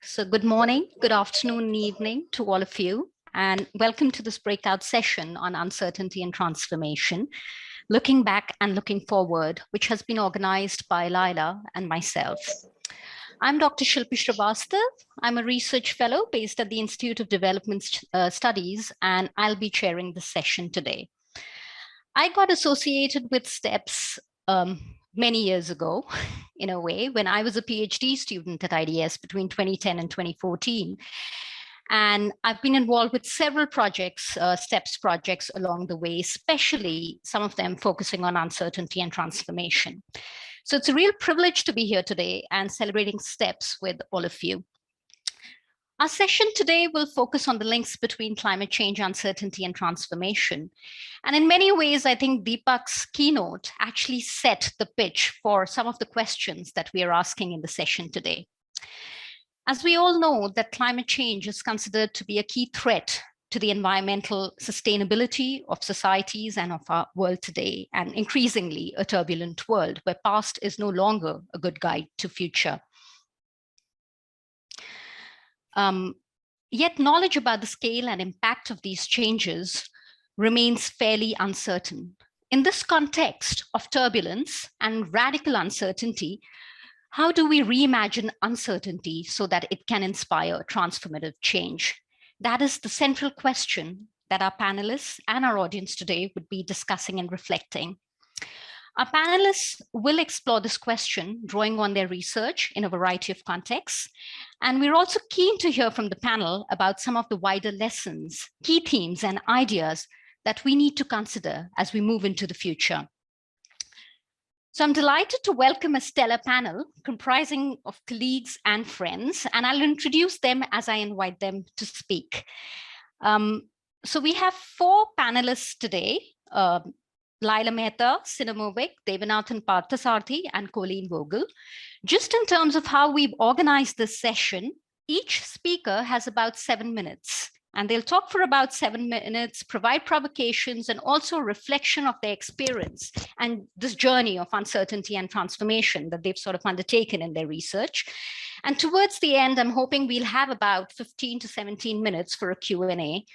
So good morning, good afternoon, and evening to all of you, and welcome to this breakout session on uncertainty and transformation, looking back and looking forward, which has been organized by Lyla and myself. I'm Dr. Shilpi Srivastava. I'm a research fellow based at the Institute of Development Studies, and I'll be chairing this session today. I got associated with STEPS many years ago, in a way, when I was a PhD student at IDS between 2010 and 2014. And I've been involved with several projects, STEPS projects along the way, especially some of them focusing on uncertainty and transformation. So it's a real privilege to be here today and celebrating STEPS with all of you. Our session today will focus on the links between climate change, uncertainty, and transformation. And in many ways, I think Deepak's keynote actually set the pitch for some of the questions that we are asking in the session today. As we all know, that climate change is considered to be a key threat to the environmental sustainability of societies and of our world today, and increasingly a turbulent world where past is no longer a good guide to future. Yet knowledge about the scale and impact of these changes remains fairly uncertain. In this context of turbulence and radical uncertainty, how do we reimagine uncertainty so that it can inspire transformative change? That is the central question that our panelists and our audience today would be discussing and reflecting. Our panelists will explore this question, drawing on their research in a variety of contexts. And we're also keen to hear from the panel about some of the wider lessons, key themes, and ideas that we need to consider as we move into the future. So I'm delighted to welcome a stellar panel comprising of colleagues and friends, and I'll introduce them as I invite them to speak. So we have four panelists today. Lyla, Mehta, Synne, Movik, Devanathan, Parthasarathy, and Coleen, Vogel. Just in terms of how we've organized this session, each speaker has about 7 minutes, and they'll talk for about 7 minutes, provide provocations, and also a reflection of their experience and this journey of uncertainty and transformation that they've sort of undertaken in their research. And towards the end, I'm hoping we'll have about 15 to 17 minutes for a Q&A.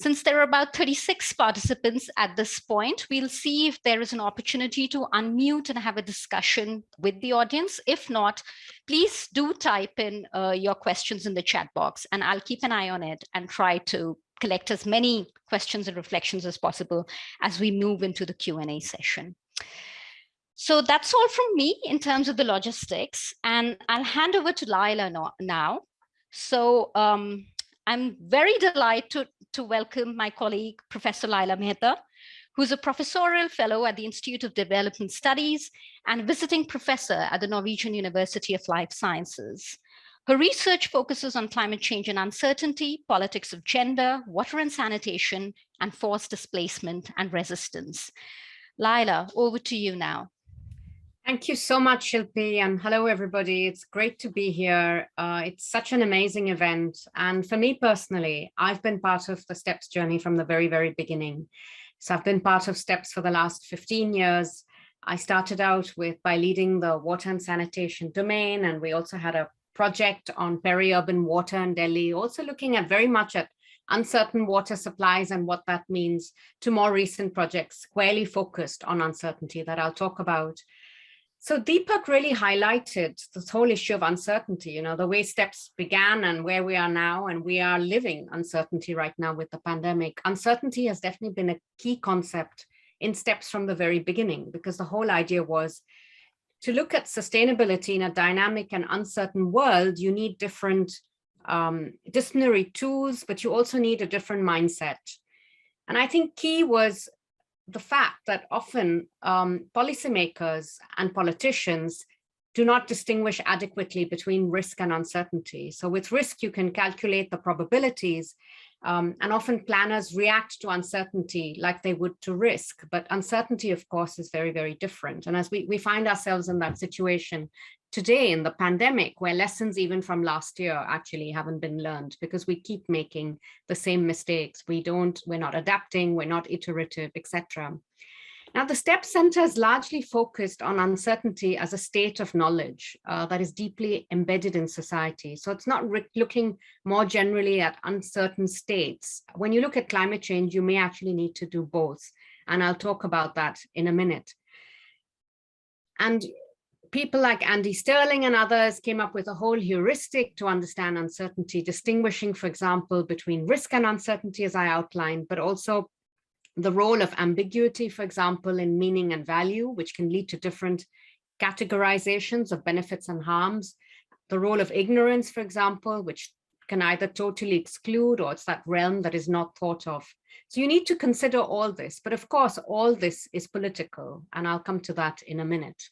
Since there are about 36 participants at this point, we'll see if there is an opportunity to unmute and have a discussion with the audience. If not, please do type in your questions in the chat box, and I'll keep an eye on it and try to collect as many questions and reflections as possible as we move into the Q&A session. So that's all from me in terms of the logistics, and I'll hand over to Lyla now. So I'm very delighted to welcome my colleague, Professor Lyla Mehta, who's a professorial fellow at the Institute of Development Studies and visiting professor at the Norwegian University of Life Sciences. Her research focuses on climate change and uncertainty, politics of gender, water and sanitation, and forced displacement and resistance. Lyla, over to you now. Thank you so much, Shilpi, and hello, everybody. It's great to be here. It's such an amazing event. And for me personally, I've been part of the STEPS journey from the very, very beginning. So I've been part of STEPS for the last 15 years. I started out by leading the water and sanitation domain, and we also had a project on peri-urban water in Delhi, also looking at very much at uncertain water supplies and what that means, to more recent projects squarely focused on uncertainty that I'll talk about. So Deepak really highlighted this whole issue of uncertainty, you know, the way STEPS began and where we are now, and we are living uncertainty right now with the pandemic. Uncertainty has definitely been a key concept in STEPS from the very beginning, because the whole idea was to look at sustainability in a dynamic and uncertain world. You need different disciplinary tools, but you also need a different mindset. And I think key was the fact that often policymakers and politicians do not distinguish adequately between risk and uncertainty. So with risk, you can calculate the probabilities, and often planners react to uncertainty like they would to risk. But uncertainty, of course, is very, very different. And as we find ourselves in that situation today in the pandemic, where lessons even from last year actually haven't been learned because we keep making the same mistakes. We're not adapting, we're not iterative, etc. Now, the STEP Center is largely focused on uncertainty as a state of knowledge that is deeply embedded in society. So it's not looking more generally at uncertain states. When you look at climate change, you may actually need to do both. And I'll talk about that in a minute. And people like Andy Sterling and others came up with a whole heuristic to understand uncertainty, distinguishing, for example, between risk and uncertainty, as I outlined, but also the role of ambiguity, for example, in meaning and value, which can lead to different categorizations of benefits and harms. The role of ignorance, for example, which can either totally exclude or it's that realm that is not thought of. So you need to consider all this. But of course, all this is political, and I'll come to that in a minute.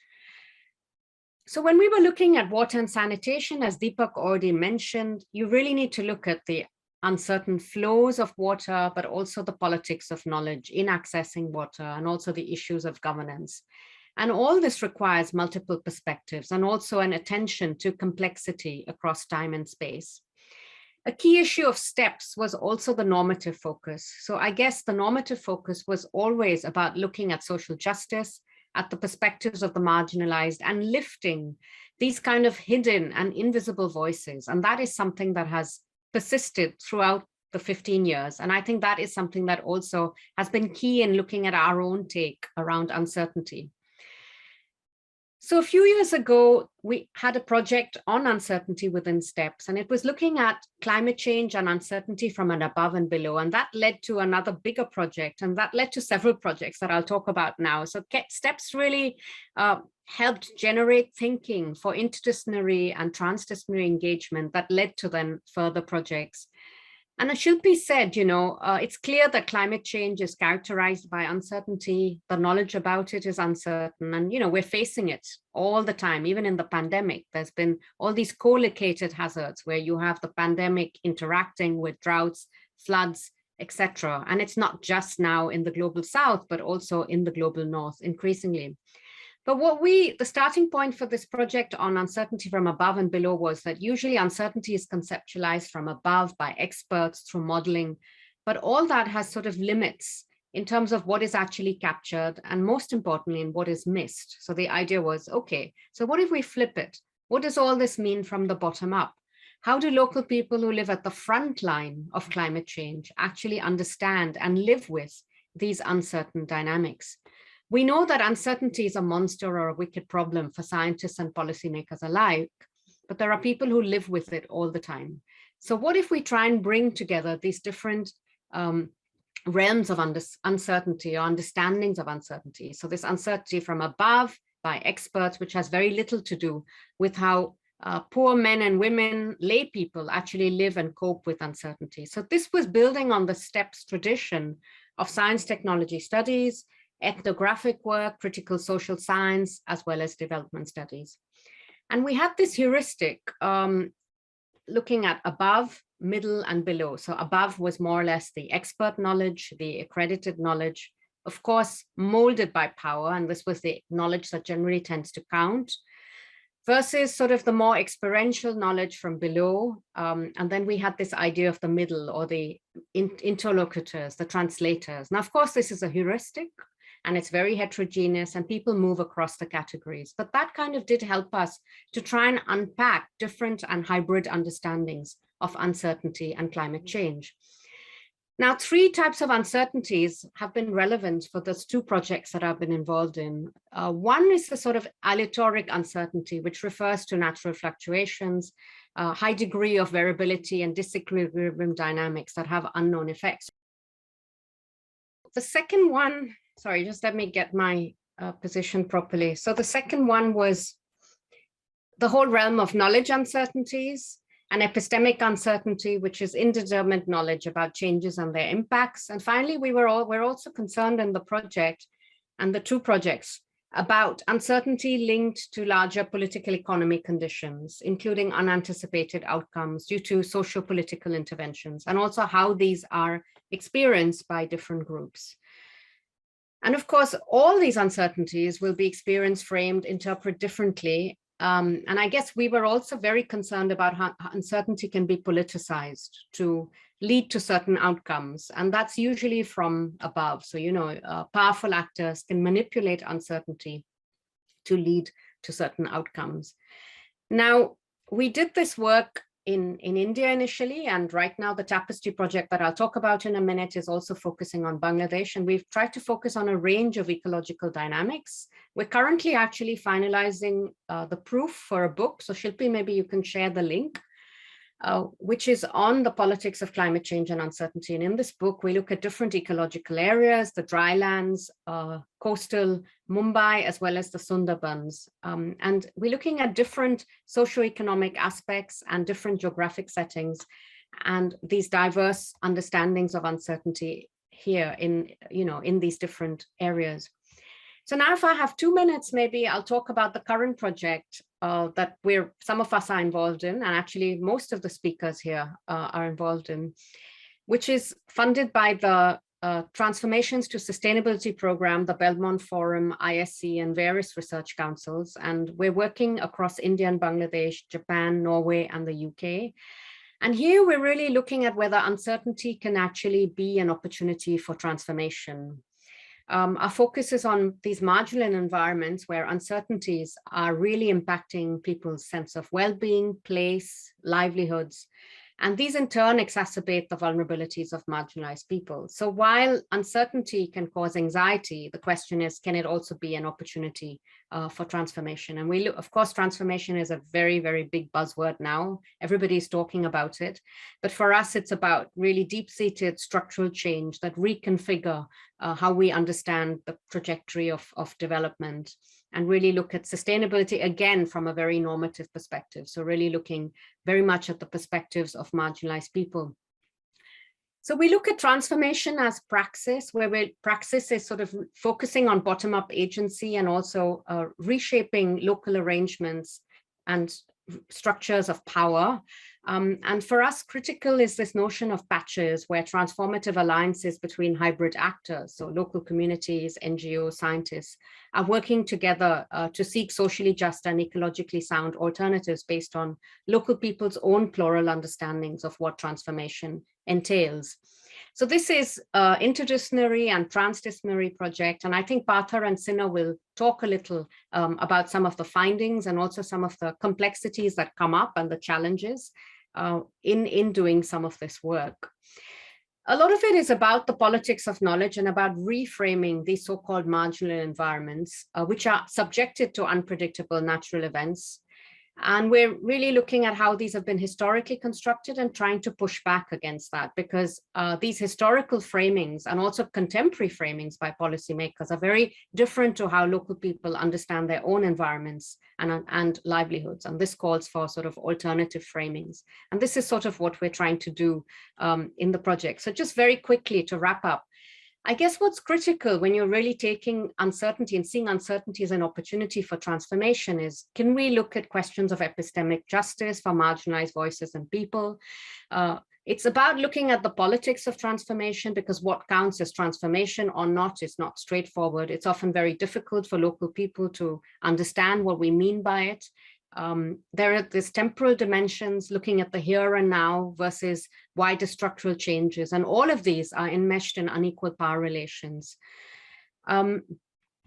So when we were looking at water and sanitation, as Deepak already mentioned, you really need to look at the uncertain flows of water, but also the politics of knowledge in accessing water and also the issues of governance. And all this requires multiple perspectives and also an attention to complexity across time and space. A key issue of STEPS was also the normative focus. So I guess the normative focus was always about looking at social justice, at the perspectives of the marginalized, and lifting these kind of hidden and invisible voices. And that is something that has persisted throughout the 15 years. And I think that is something that also has been key in looking at our own take around uncertainty. So a few years ago, we had a project on uncertainty within STEPS, and it was looking at climate change and uncertainty from an above and below. And that led to another bigger project, and that led to several projects that I'll talk about now. So STEPS really helped generate thinking for interdisciplinary and transdisciplinary engagement that led to then further projects. And as Shilpi said, it's clear that climate change is characterized by uncertainty. The knowledge about it is uncertain. And, we're facing it all the time. Even in the pandemic, there's been all these co-located hazards where you have the pandemic interacting with droughts, floods, etc. And it's not just now in the global south, but also in the global north increasingly. But the starting point for this project on uncertainty from above and below was that usually uncertainty is conceptualized from above by experts through modeling, but all that has sort of limits in terms of what is actually captured and most importantly, in what is missed. So the idea was, okay, so what if we flip it? What does all this mean from the bottom up? How do local people who live at the front line of climate change actually understand and live with these uncertain dynamics? We know that uncertainty is a monster or a wicked problem for scientists and policymakers alike, but there are people who live with it all the time. So what if we try and bring together these different realms of uncertainty or understandings of uncertainty? So this uncertainty from above by experts, which has very little to do with how poor men and women, lay people actually live and cope with uncertainty. So this was building on the STEPS tradition of science technology studies, ethnographic work, critical social science, as well as development studies. And we had this heuristic looking at above, middle, and below. So above was more or less the expert knowledge, the accredited knowledge, of course, molded by power. And this was the knowledge that generally tends to count, versus sort of the more experiential knowledge from below. And then we had this idea of the middle, or the interlocutors, the translators. Now, of course, this is a heuristic, and it's very heterogeneous, and people move across the categories. But that kind of did help us to try and unpack different and hybrid understandings of uncertainty and climate change. Now, three types of uncertainties have been relevant for those two projects that I've been involved in. One is the sort of aleatoric uncertainty, which refers to natural fluctuations, high degree of variability and disequilibrium dynamics that have unknown effects. The second one, sorry, just let me get my position properly. So the second one was the whole realm of knowledge uncertainties and epistemic uncertainty, which is indeterminate knowledge about changes and their impacts. And finally, we're also concerned in the project and the two projects about uncertainty linked to larger political economy conditions, including unanticipated outcomes due to socio-political interventions, and also how these are experienced by different groups. And of course, all these uncertainties will be experienced, framed, interpreted differently And I guess we were also very concerned about how uncertainty can be politicized to lead to certain outcomes. And that's usually from above. So, powerful actors can manipulate uncertainty to lead to certain outcomes. Now, we did this work in India initially, and right now the TAPESTRY project that I'll talk about in a minute is also focusing on Bangladesh, and we've tried to focus on a range of ecological dynamics. We're currently actually finalizing the proof for a book. So Shilpi, maybe you can share the link, which is on the politics of climate change and uncertainty. And in this book, we look at different ecological areas, the drylands, coastal Mumbai, as well as the Sundarbans. And we're looking at different socioeconomic aspects and different geographic settings, and these diverse understandings of uncertainty here in these different areas. So now if I have 2 minutes, maybe I'll talk about the current project that some of us are involved in, and actually most of the speakers here are involved in, which is funded by the Transformations to Sustainability Program, the Belmont Forum, ISC, and various research councils. And we're working across India and Bangladesh, Japan, Norway, and the UK. And here we're really looking at whether uncertainty can actually be an opportunity for transformation. Our focus is on these marginal environments where uncertainties are really impacting people's sense of well-being, place, livelihoods. And these in turn exacerbate the vulnerabilities of marginalized people. So while uncertainty can cause anxiety, the question is, can it also be an opportunity for transformation? And of course, transformation is a very, very big buzzword now. Everybody's talking about it. But for us, it's about really deep-seated structural change that reconfigure how we understand the trajectory of development, and really look at sustainability again from a very normative perspective. So really looking very much at the perspectives of marginalized people. So we look at transformation as praxis, where praxis is sort of focusing on bottom-up agency and also reshaping local arrangements and structures of power. And for us, critical is this notion of patches, where transformative alliances between hybrid actors, so local communities, NGOs, scientists, are working together to seek socially just and ecologically sound alternatives based on local people's own plural understandings of what transformation entails. So this is an interdisciplinary and transdisciplinary project, and I think Partha and Synne will talk a little about some of the findings and also some of the complexities that come up and the challenges in doing some of this work. A lot of it is about the politics of knowledge and about reframing these so-called marginal environments, which are subjected to unpredictable natural events. And we're really looking at how these have been historically constructed and trying to push back against that, because these historical framings and also contemporary framings by policymakers are very different to how local people understand their own environments and livelihoods. And this calls for sort of alternative framings. And this is sort of what we're trying to do in the project. So just very quickly to wrap up, I guess what's critical when you're really taking uncertainty and seeing uncertainty as an opportunity for transformation is, can we look at questions of epistemic justice for marginalized voices and people? It's about looking at the politics of transformation, because what counts as transformation or not is not straightforward. It's often very difficult for local people to understand what we mean by it. There are these temporal dimensions, looking at the here and now versus wider structural changes. And all of these are enmeshed in unequal power relations. And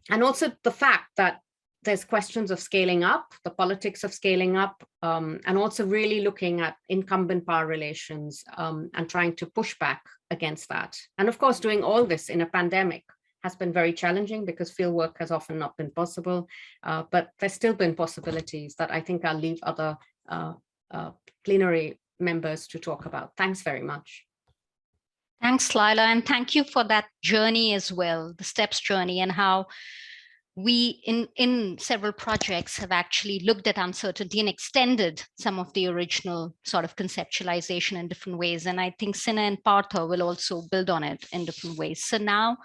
also the fact that there's questions of scaling up, the politics of scaling up, and also really looking at incumbent power relations and trying to push back against that. And of course, doing all this in a pandemic has been very challenging, because field work has often not been possible, but there's still been possibilities that I think I'll leave other plenary members to talk about. Thanks very much. Thanks, Lyla, and thank you for that journey as well, the STEPS journey, and how we in several projects have actually looked at uncertainty and extended some of the original sort of conceptualization in different ways. And I think Synne and Partha will also build on it in different ways. So now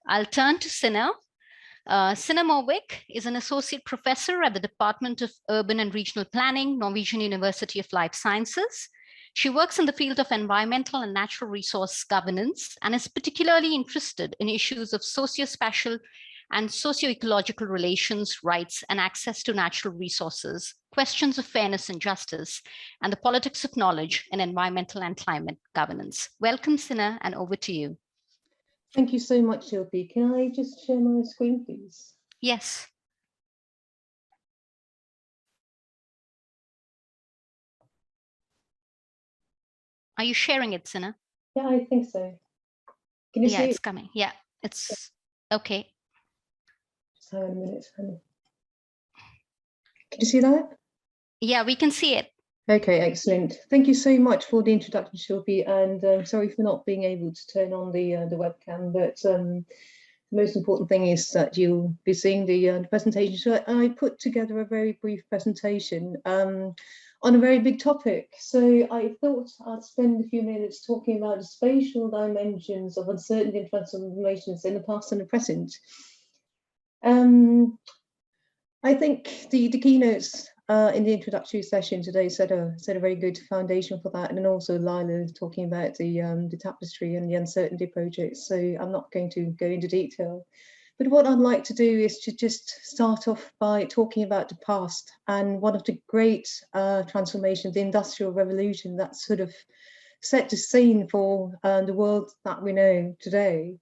I'll turn to Synne. Synne Movik is an associate professor at the Department of Urban and Regional Planning, Norwegian University of Life Sciences. She works in the field of environmental and natural resource governance and is particularly interested in issues of socio-spatial and socio-ecological relations, rights, and access to natural resources, questions of fairness and justice, and the politics of knowledge in environmental and climate governance. Welcome, Synne, and over to you. Thank you so much, Shilpi. Can I just share my screen, please? Yes. Are you sharing it, Synne? Yeah, I think so. Can you see it's it? coming. Yeah, it's okay. Just hang on a minute. Can you see that? Yeah, we can see it. Okay, excellent. Thank you so much for the introduction, Shilpi, and sorry for not being able to turn on the webcam, but the most important thing is that you'll be seeing the presentation. So I put together a very brief presentation on a very big topic. So I thought I'd spend a few minutes talking about the spatial dimensions of uncertainty and transformations in the past and the present. I think the keynotes in the introductory session today set a very good foundation for that, and then also Lyla talking about the tapestry and the uncertainty project. So I'm not going to go into detail, but what I'd like to do is to just start off by talking about the past and one of the great transformations, the Industrial Revolution, that sort of set the scene for the world that we know today.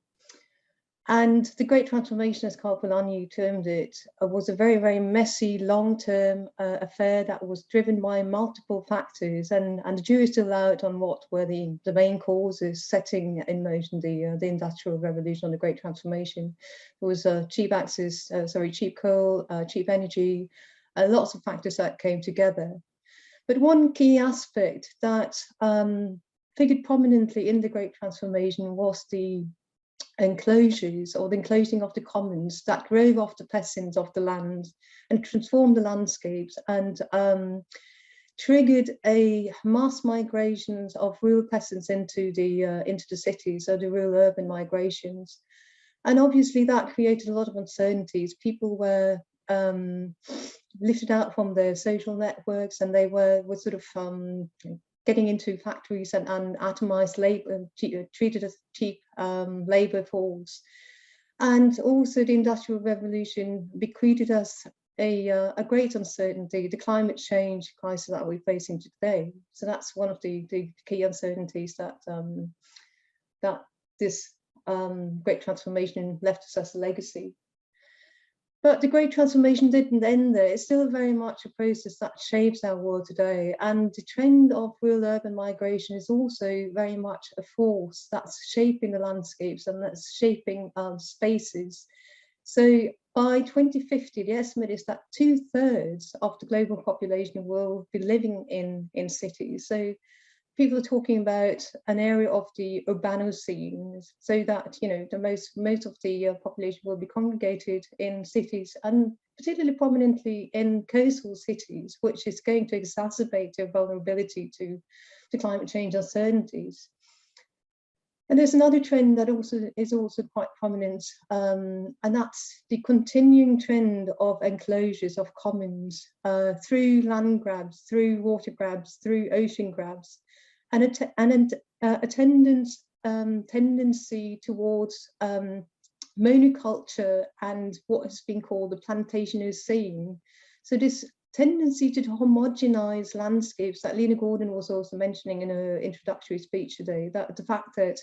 And the Great Transformation, as Carl Polanyi termed it, was a very, very messy, long-term affair that was driven by multiple factors. And the jury is still out on what were the main causes setting in motion the Industrial Revolution, the Great Transformation. There was cheap access, cheap coal, cheap energy, lots of factors that came together. But one key aspect that figured prominently in the Great Transformation was the enclosures, or the enclosing of the commons, that drove off the peasants off the land and transformed the landscapes and triggered a mass migrations of rural peasants into the cities, so the rural urban migrations. And obviously that created a lot of uncertainties. People were lifted out from their social networks, and they were sort of getting into factories and atomized labor, treated as cheap labor force. And also the Industrial Revolution bequeathed us a great uncertainty, the climate change crisis that we're facing today. So that's one of the key uncertainties that that this great transformation left us as a legacy. But the Great Transformation didn't end there. It's still very much a process that shapes our world today. And the trend of rural urban migration is also very much a force that's shaping the landscapes and that's shaping spaces. So by 2050, the estimate is that 2/3 of the global population will be living in cities. So people are talking about an area of the Urbanocene, so that, you know, most of the population will be congregated in cities, and particularly prominently in coastal cities, which is going to exacerbate their vulnerability to climate change uncertainties. And there's another trend that is also quite prominent, and that's the continuing trend of enclosures of commons through land grabs, through water grabs, through ocean grabs, and a tendency towards monoculture and what has been called the plantationocene. So this tendency to homogenize landscapes that Lena Gordon was also mentioning in her introductory speech today, that the fact that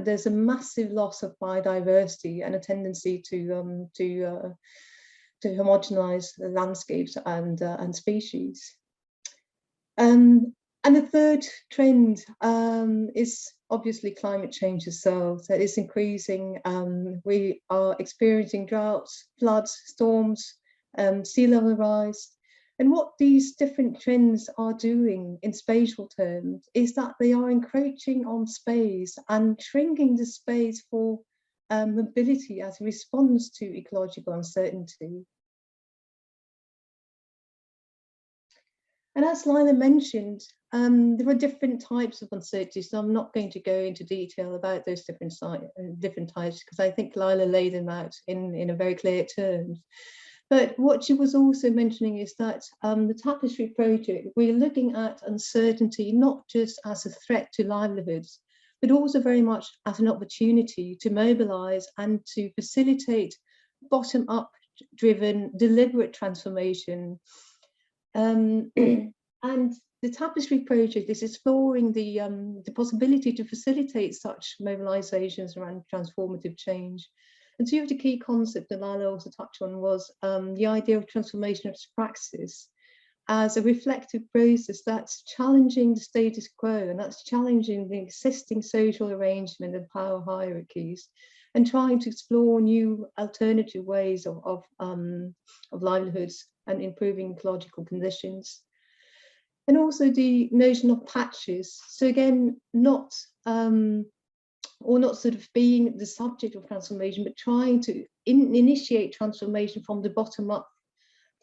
there's a massive loss of biodiversity and a tendency to homogenize the landscapes and species. And the third trend is obviously climate change itself. So it's increasing. We are experiencing droughts, floods, storms, sea level rise. And what these different trends are doing in spatial terms is that they are encroaching on space and shrinking the space for mobility as a response to ecological uncertainty. And as Lyla mentioned, there are different types of uncertainty, so I'm not going to go into detail about those different types, because I think Lyla laid them out in a very clear terms. But what she was also mentioning is that the Tapestry project, we're looking at uncertainty not just as a threat to livelihoods, but also very much as an opportunity to mobilize and to facilitate bottom-up driven, deliberate transformation. And the Tapestry project is exploring the possibility to facilitate such mobilizations around transformative change. And two of the key concepts that Lyla also touched on was the idea of transformation of praxis as a reflective process that's challenging the status quo, and that's challenging the existing social arrangement and power hierarchies, and trying to explore new alternative ways of livelihoods and improving ecological conditions. And also the notion of patches. So again, not sort of being the subject of transformation, but trying to initiate transformation from the bottom up,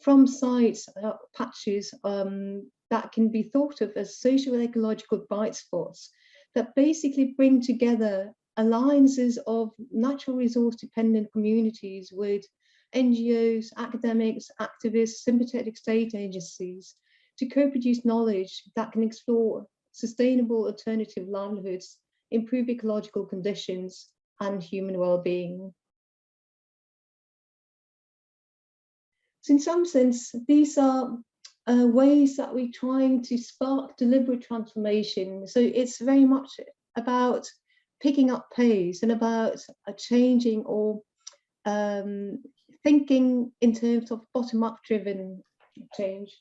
from sites, patches that can be thought of as social ecological bright spots that basically bring together alliances of natural resource dependent communities with NGOs, academics, activists, sympathetic state agencies to co-produce knowledge that can explore sustainable alternative livelihoods, improve ecological conditions and human well-being. So in some sense, these are ways that we're trying to spark deliberate transformation. So it's very much about picking up pace and about changing or thinking in terms of bottom-up driven change.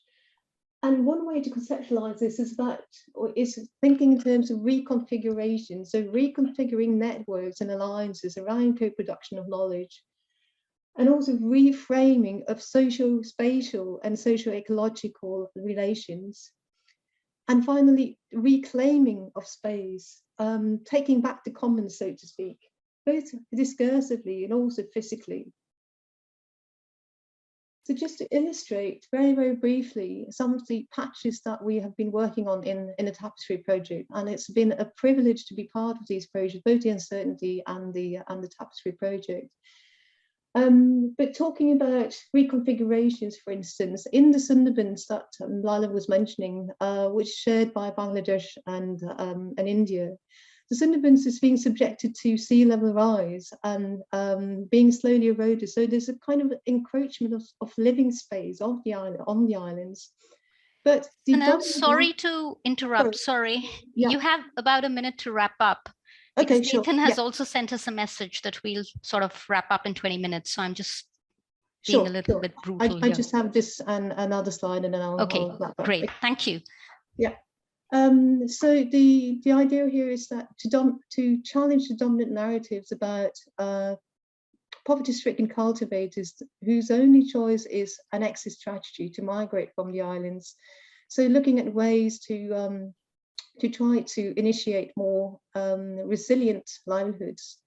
And one way to conceptualize this is thinking in terms of reconfiguration. So reconfiguring networks and alliances around co-production of knowledge, and also reframing of social, spatial and socio-ecological relations. And finally, reclaiming of space, taking back the commons, so to speak, both discursively and also physically. So just to illustrate very, very briefly some of the patches that we have been working on in the Tapestry project, and it's been a privilege to be part of these projects, both the Uncertainty and the Tapestry project. But talking about reconfigurations, for instance, in the Sundarbans that Lyla was mentioning, which is shared by Bangladesh and India, the Sundarbans is being subjected to sea level rise and being slowly eroded. So there's a kind of encroachment of living space of the island, on the islands. But sorry to interrupt. Sorry. Yeah. You have about a minute to wrap up. Okay, because Nathan has also sent us a message that we'll sort of wrap up in 20 minutes. So I'm just being a little bit brutal. I just have this and another slide and then I'll wrap up. Great. Thank you. Yeah. So the idea here is that to challenge the dominant narratives about poverty-stricken cultivators whose only choice is an exit strategy to migrate from the islands. So looking at ways to try to initiate more resilient livelihoods.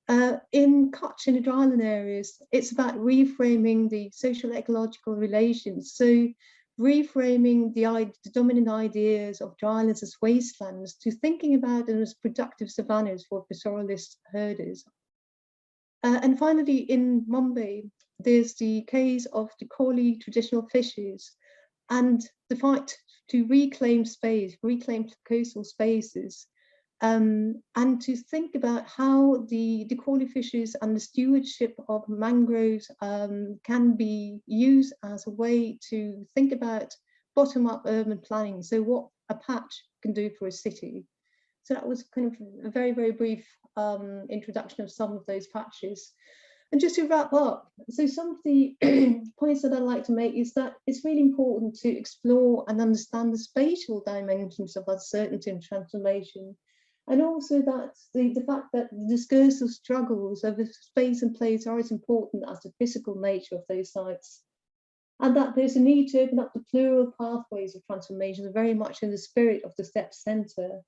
In Kutch and the dryland areas, it's about reframing the social ecological relations. So reframing the dominant ideas of drylands as wastelands to thinking about them as productive savannas for pastoralist herders. And finally, in Mumbai, there's the case of the Coleen traditional fisheries and the fight to reclaim space, reclaim coastal spaces, and to think about how the Coleen fisheries and the stewardship of mangroves can be used as a way to think about bottom-up urban planning. So what a patch can do for a city. So that was kind of a very, very brief introduction of some of those patches. And just to wrap up, so some of the points that I'd like to make is that it's really important to explore and understand the spatial dimensions of uncertainty and transformation. And also that the fact that the discursive struggles over space and place are as important as the physical nature of those sites. And that there's a need to open up the plural pathways of transformation, very much in the spirit of the STEP Centre.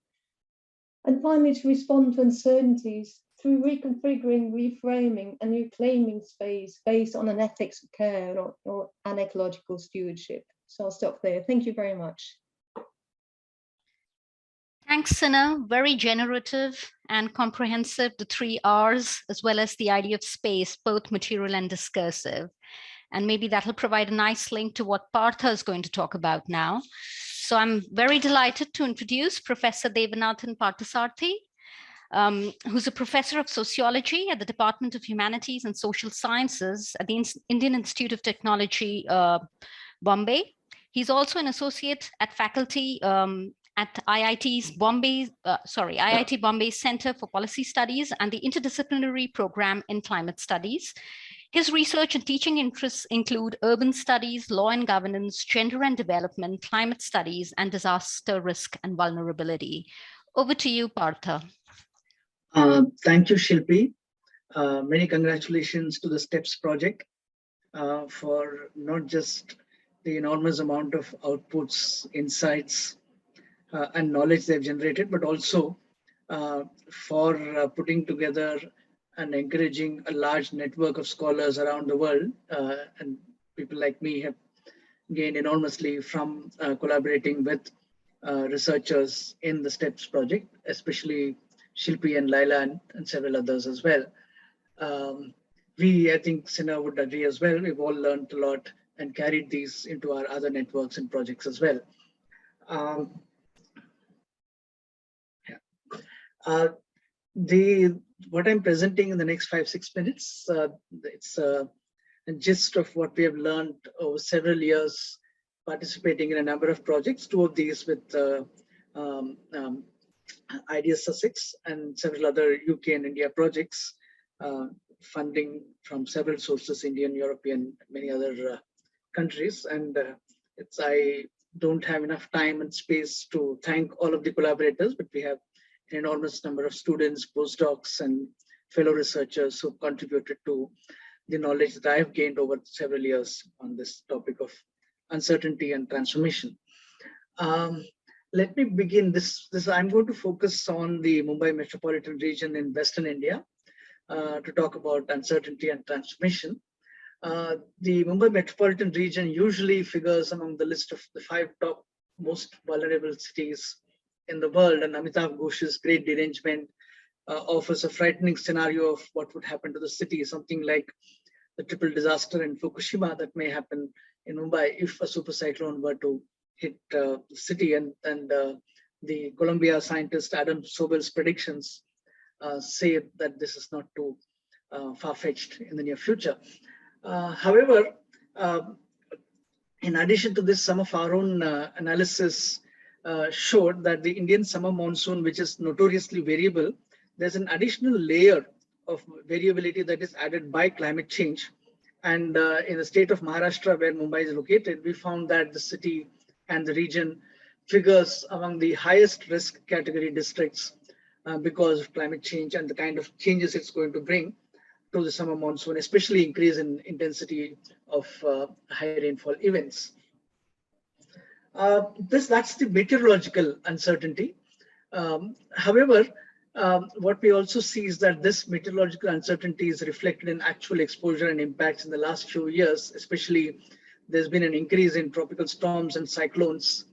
And finally, to respond to uncertainties through reconfiguring, reframing and reclaiming space based on an ethics of care or an ecological stewardship. So I'll stop there. Thank you very much. Thanks, Synne. Very generative and comprehensive, the 3 R's, as well as the idea of space, both material and discursive. And maybe that'll provide a nice link to what Partha is going to talk about now. So I'm very delighted to introduce Professor Devanathan Parthasarathy. who's a professor of sociology at the Department of Humanities and Social Sciences at the Indian Institute of Technology, Bombay. He's also an associate at faculty at IIT Bombay's Center for Policy Studies and the Interdisciplinary Program in Climate Studies. His research and teaching interests include urban studies, law and governance, gender and development, climate studies, and disaster risk and vulnerability. Over to you, Partha. Thank you, Shilpi. Many congratulations to the STEPS project for not just the enormous amount of outputs, insights, and knowledge they've generated, but also for putting together and encouraging a large network of scholars around the world. And people like me have gained enormously from collaborating with researchers in the STEPS project, especially Shilpi and Lyla and several others as well. I think Synne would agree as well. We've all learned a lot and carried these into our other networks and projects as well. What I'm presenting in the next 5-6 minutes, it's a gist of what we have learned over several years participating in a number of projects, 2 of these with Ideas Sussex and several other UK and India projects, funding from several sources, Indian, European, many other countries. And I don't have enough time and space to thank all of the collaborators, but we have an enormous number of students, postdocs, and fellow researchers who contributed to the knowledge that I have gained over several years on this topic of uncertainty and transformation. Let me begin this. I'm going to focus on the Mumbai metropolitan region in Western India to talk about uncertainty and transformation. The Mumbai metropolitan region usually figures among the list of the 5 top most vulnerable cities in the world, and Amitav Ghosh's Great Derangement offers a frightening scenario of what would happen to the city, something like the triple disaster in Fukushima that may happen in Mumbai if a super cyclone were to hit the city. And the Columbia scientist Adam Sobel's predictions say that this is not too far-fetched in the near future. However, in addition to this, some of our own analysis showed that the Indian summer monsoon, which is notoriously variable, there's an additional layer of variability that is added by climate change. And in the state of Maharashtra, where Mumbai is located, we found that the city and the region figures among the highest risk category districts because of climate change and the kind of changes it's going to bring to the summer monsoon, especially increase in intensity of high rainfall events. That's the meteorological uncertainty. However, what we also see is that this meteorological uncertainty is reflected in actual exposure and impacts in the last few years. Especially, there's been an increase in tropical storms and cyclones,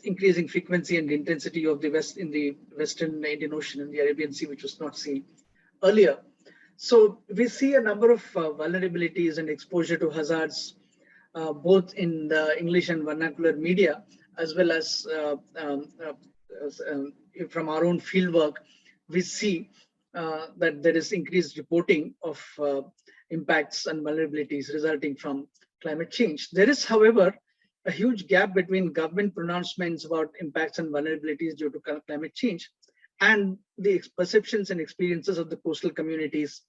increasing frequency and intensity of the Western Indian Ocean and the Arabian Sea, which was not seen earlier. So we see a number of vulnerabilities and exposure to hazards, both in the English and vernacular media, as well as from our own fieldwork. We see that there is increased reporting of impacts and vulnerabilities resulting from climate change. There is, however, a huge gap between government pronouncements about impacts and vulnerabilities due to climate change and the perceptions and experiences of the coastal communities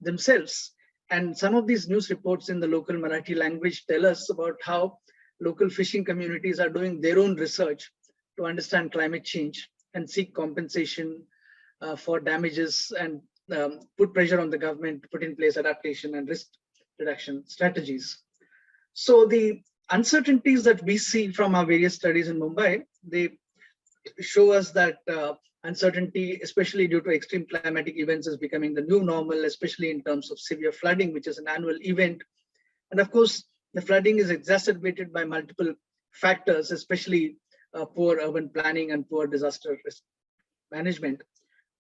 themselves. And some of these news reports in the local Marathi language tell us about how local fishing communities are doing their own research to understand climate change and seek compensation for damages and put pressure on the government to put in place adaptation and risk reduction strategies. So the uncertainties that we see from our various studies in Mumbai, they show us that uncertainty, especially due to extreme climatic events, is becoming the new normal, especially in terms of severe flooding, which is an annual event. And of course, the flooding is exacerbated by multiple factors, especially poor urban planning and poor disaster risk management.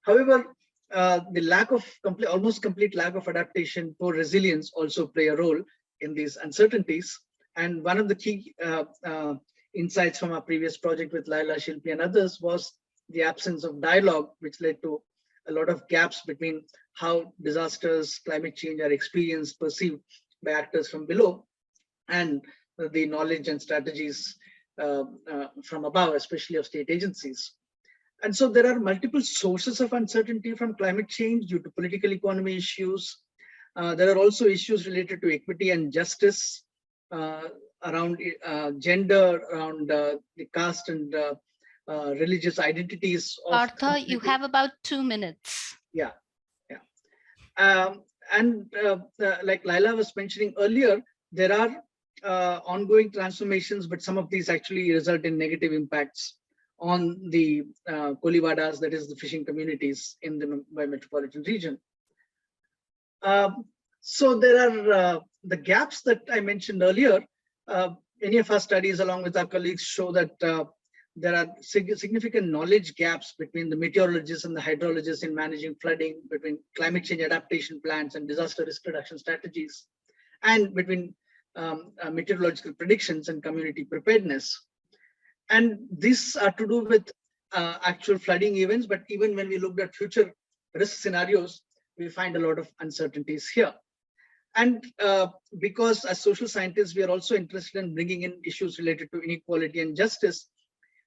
However, the lack of almost complete lack of adaptation, poor resilience also play a role in these uncertainties. And one of the key insights from our previous project with Lyla, Shilpi, and others was the absence of dialogue, which led to a lot of gaps between how disasters, climate change are experienced, perceived by actors from below, and the knowledge and strategies from above, especially of state agencies. And so there are multiple sources of uncertainty from climate change due to political economy issues. There are also issues related to equity and justice, around gender, around the caste and religious identities. Partha, you have about 2 minutes. Yeah, yeah. Like Lyla was mentioning earlier, there are ongoing transformations, but some of these actually result in negative impacts on the Kolivadas, that is the fishing communities in the Mumbai metropolitan region. So there are the gaps that I mentioned earlier. Many of our studies along with our colleagues show that there are significant knowledge gaps between the meteorologists and the hydrologists in managing flooding, between climate change adaptation plans and disaster risk reduction strategies, and between meteorological predictions and community preparedness. And these are to do with actual flooding events, but even when we looked at future risk scenarios, we find a lot of uncertainties here. And because as social scientists, we are also interested in bringing in issues related to inequality and justice,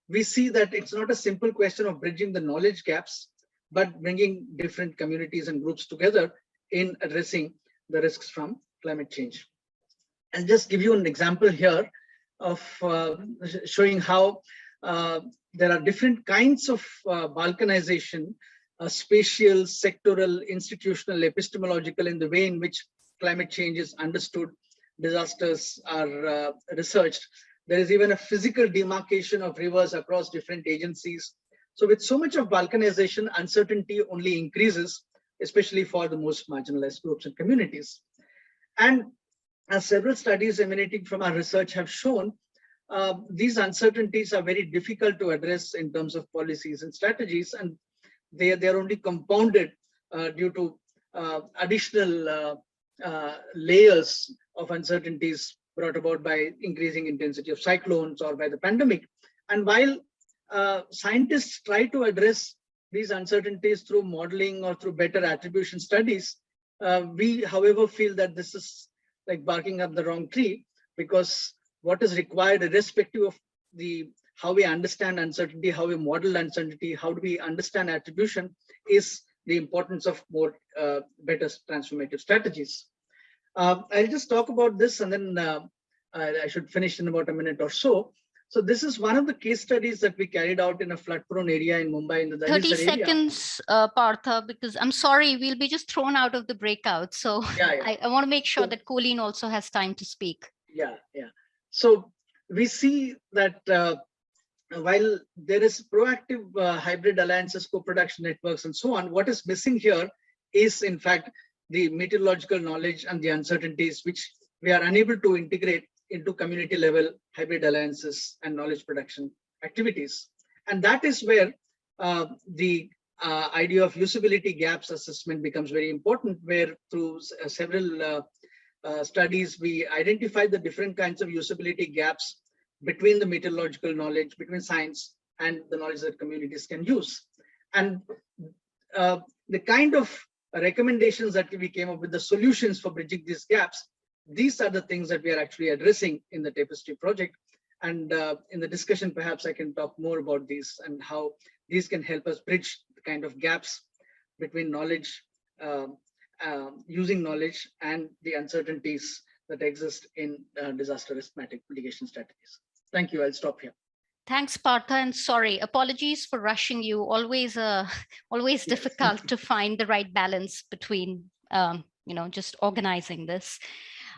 we see that it's not a simple question of bridging the knowledge gaps, but bringing different communities and groups together in addressing the risks from climate change. I'll just give you an example here of showing how there are different kinds of balkanization, spatial, sectoral, institutional, epistemological, in the way in which climate change is understood, disasters are researched. There is even a physical demarcation of rivers across different agencies. So with so much of balkanization, uncertainty only increases, especially for the most marginalized groups and communities. And as several studies emanating from our research have shown, these uncertainties are very difficult to address in terms of policies and strategies, and they are only compounded due to additional layers of uncertainties brought about by increasing intensity of cyclones or by the pandemic. And while scientists try to address these uncertainties through modeling or through better attribution studies, we, however, feel that this is like barking up the wrong tree, because what is required, irrespective of how we understand uncertainty, how we model uncertainty, how do we understand attribution, is the importance of more better transformative strategies. I'll just talk about this, and then I should finish in about a minute or so. So this is one of the case studies that we carried out in a flood-prone area in Mumbai, in the 30 seconds, Partha, because I'm sorry, we'll be just thrown out of the breakout. So yeah. I want to make sure that Coleen also has time to speak. Yeah. So we see that while there is proactive hybrid alliances, co-production networks, and so on, what is missing here is, in fact, the meteorological knowledge and the uncertainties which we are unable to integrate into community level hybrid alliances and knowledge production activities. And that is where the idea of usability gaps assessment becomes very important, where through several studies, we identify the different kinds of usability gaps between the meteorological knowledge, between science and the knowledge that communities can use. And the kind of recommendations that we came up with, the solutions for bridging these gaps, these are the things that we are actually addressing in the TAPESTRY project. And in the discussion, perhaps I can talk more about these and how these can help us bridge the kind of gaps between knowledge, using knowledge, and the uncertainties that exist in disaster risk mitigation strategies. Thank you. I'll stop here. Thanks, Partha, and sorry, apologies for rushing you. Always difficult to find the right balance between, just organizing this.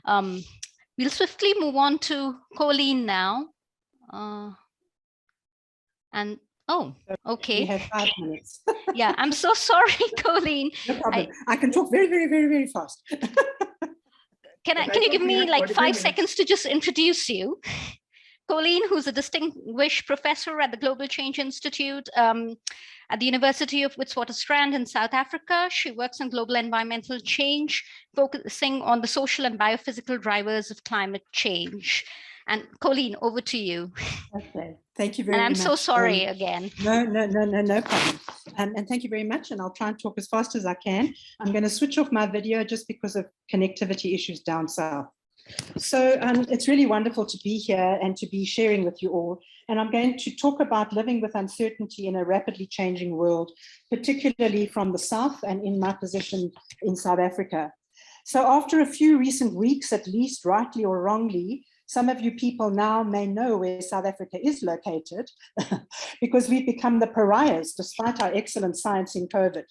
We'll swiftly move on to Coleen now. Okay. We have 5 minutes. Yeah, I'm so sorry, Coleen. No problem. I can talk very, very, very, very fast. Can you give me like 5 seconds to just introduce you? Coleen, who's a distinguished professor at the Global Change Institute at the University of Witwatersrand in South Africa. She works on global environmental change, focusing on the social and biophysical drivers of climate change. And Coleen, over to you. Okay, thank you very And much. I'm so sorry again. No problem. And thank you very much. And I'll try and talk as fast as I can. I'm going to switch off my video just because of connectivity issues down south. So it's really wonderful to be here and to be sharing with you all. And I'm going to talk about living with uncertainty in a rapidly changing world, particularly from the south and in my position in South Africa. So after a few recent weeks, at least rightly or wrongly, some of you people now may know where South Africa is located because we've become the pariahs despite our excellent science in COVID.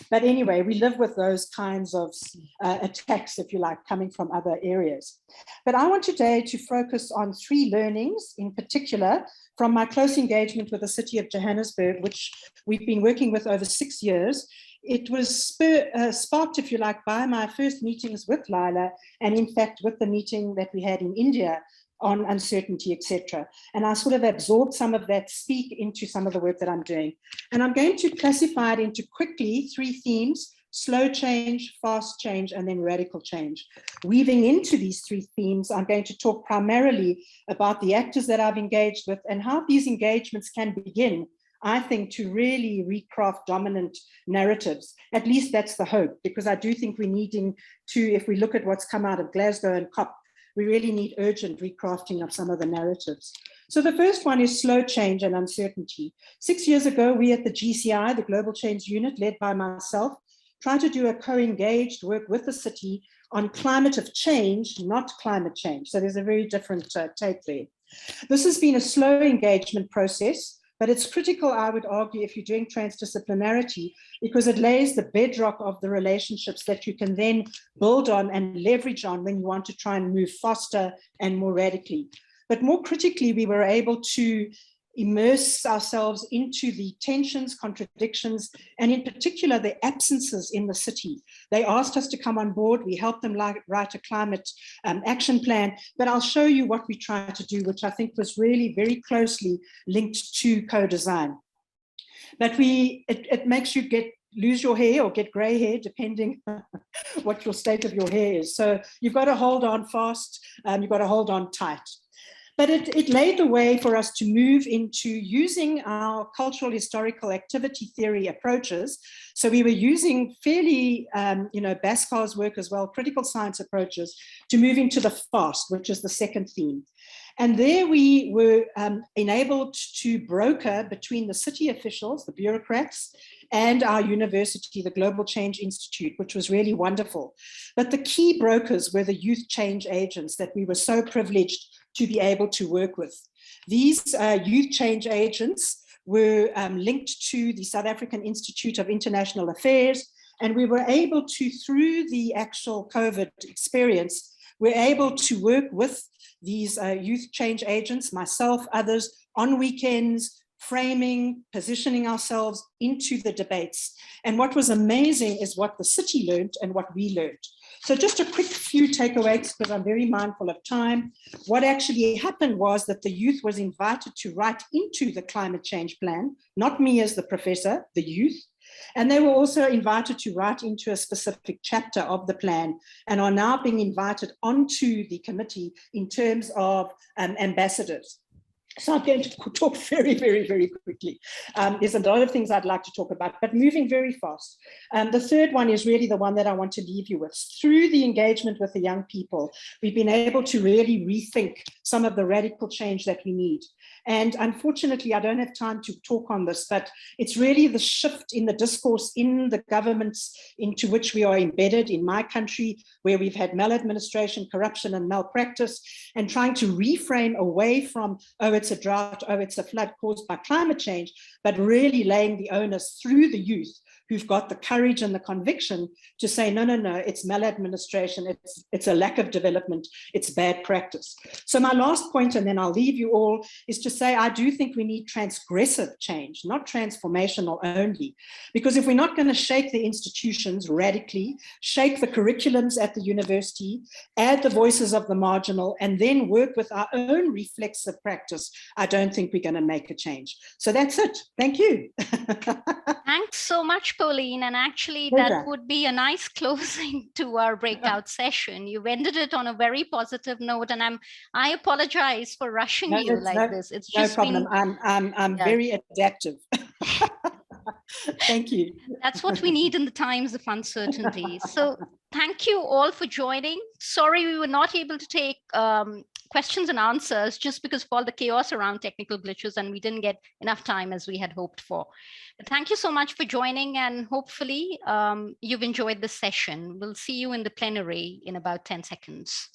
But anyway, we live with those kinds of attacks, if you like, coming from other areas. But I want today to focus on 3 learnings in particular from my close engagement with the city of Johannesburg, which we've been working with over 6 years. It was sparked, if you like, by my first meetings with Lyla, and in fact, with the meeting that we had in India on uncertainty, etc. And I sort of absorbed some of that speak into some of the work that I'm doing. And I'm going to classify it into quickly 3 themes: slow change, fast change, and then radical change. Weaving into these 3 themes, I'm going to talk primarily about the actors that I've engaged with and how these engagements can begin, I think, to really recraft dominant narratives. At least that's the hope, because I do think we're needing to, if we look at what's come out of Glasgow and COP, we really need urgent recrafting of some of the narratives. So the first one is slow change and uncertainty. 6 years ago, we at the GCI, the Global Change Unit, led by myself, tried to do a co-engaged work with the city on climate of change, not climate change. So there's a very different take there. This has been a slow engagement process, but it's critical, I would argue, if you're doing transdisciplinarity, because it lays the bedrock of the relationships that you can then build on and leverage on when you want to try and move faster and more radically. But more critically, we were able to immerse ourselves into the tensions, contradictions, and in particular, the absences in the city. They asked us to come on board. We helped them write a climate action plan, but I'll show you what we tried to do, which I think was really very closely linked to co-design. But it makes you lose your hair or get gray hair, depending what your state of your hair is. So you've got to hold on fast, you've got to hold on tight. But it laid the way for us to move into using our cultural historical activity theory approaches. So we were using fairly, Bhaskara's work as well, critical science approaches, to move into the fast, which is the second theme. And there we were enabled to broker between the city officials, the bureaucrats, and our university, the Global Change Institute, which was really wonderful. But the key brokers were the youth change agents that we were so privileged to be able to work with. These youth change agents were linked to the South African Institute of International Affairs, and we were able to, through the actual COVID experience, we're able to work with these youth change agents, myself, others, on weekends, framing, positioning ourselves into the debates. And what was amazing is what the city learned and what we learned. So just a quick few takeaways, because I'm very mindful of time. What actually happened was that the youth was invited to write into the climate change plan, not me as the professor, the youth. And they were also invited to write into a specific chapter of the plan and are now being invited onto the committee in terms of ambassadors. So I'm going to talk very, very, very quickly. There's a lot of things I'd like to talk about, but moving very fast. The third one is really the one that I want to leave you with. Through the engagement with the young people, we've been able to really rethink some of the radical change that we need. And unfortunately, I don't have time to talk on this, but it's really the shift in the discourse in the governments into which we are embedded in my country, where we've had maladministration, corruption, and malpractice, and trying to reframe away from, oh, it's a drought, oh, it's a flood caused by climate change, but really laying the onus through the youth who've got the courage and the conviction to say, no, it's maladministration, it's a lack of development, it's bad practice. So my last point, and then I'll leave you all, is to say I do think we need transgressive change, not transformational only, because if we're not going to shake the institutions radically, shake the curriculums at the university, add the voices of the marginal, and then work with our own reflexive practice, I don't think we're going to make a change. So that's it. Thank you. Thanks so much, Coleen. And actually, Pleasure. that would be a nice closing to our breakout session. You've ended it on a very positive note, and I apologize for rushing No, you it's like this. It's just no problem. I'm yeah. very adaptive. Thank you. That's what we need in the times of uncertainty. So thank you all for joining. Sorry we were not able to take questions and answers just because of all the chaos around technical glitches, and we didn't get enough time as we had hoped for. But thank you so much for joining, and hopefully you've enjoyed this session. We'll see you in the plenary in about 10 seconds.